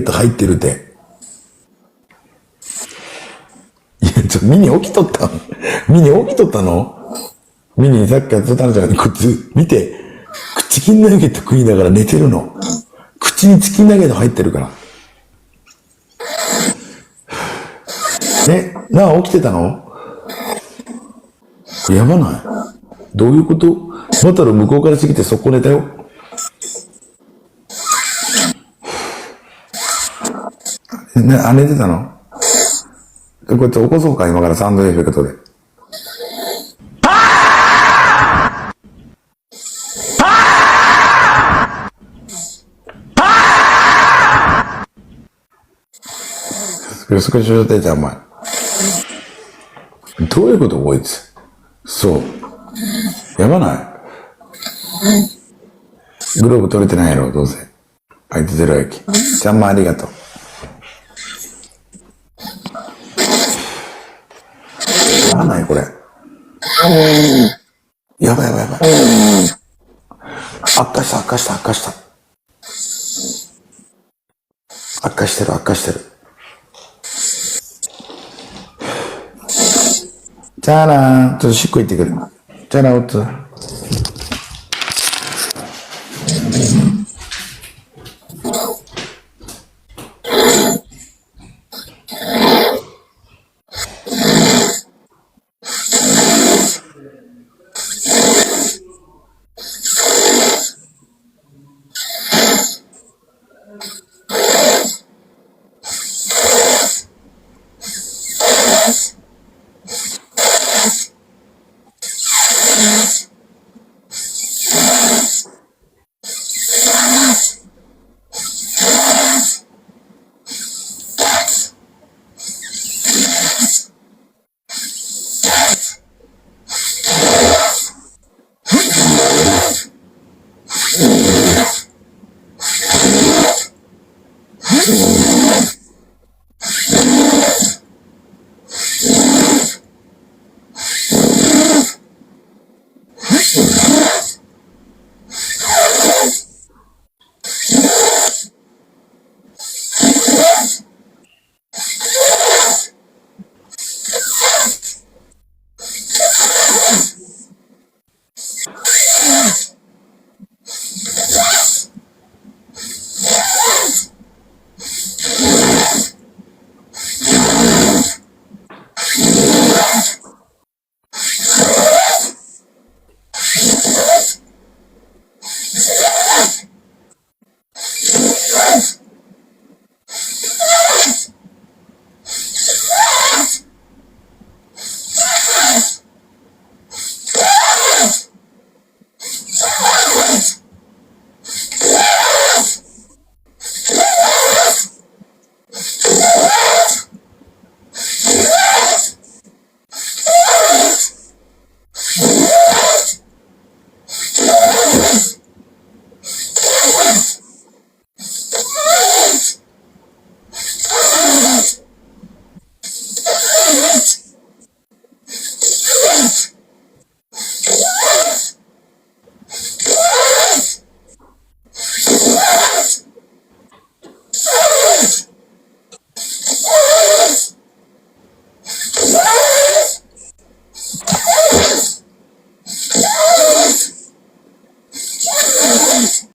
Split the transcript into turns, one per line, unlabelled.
入ってるって。いや、ミニ起きとったのミニ起きとったのミニさっきやってたんじゃないこっち、見て。チキンナゲット食いながら寝てるの。口にチキンナゲット入ってるから。なあ、起きてたのやばないどういうことまたら向こうからしてきてそこ寝たよ。寝てたのこうやって起こそうか今からサウンドエフェクトで。よそこしょってじゃん、お前。どういうことこいつ。そう。やばないグローブ取れてないやろ、どうせ。あいつゼロ駅。ちゃんまありがとう。やばないこれ。やばい。悪化した。悪化してる。じゃあなー。ちょっとしっこ行ってくる。じゃあな、おつ。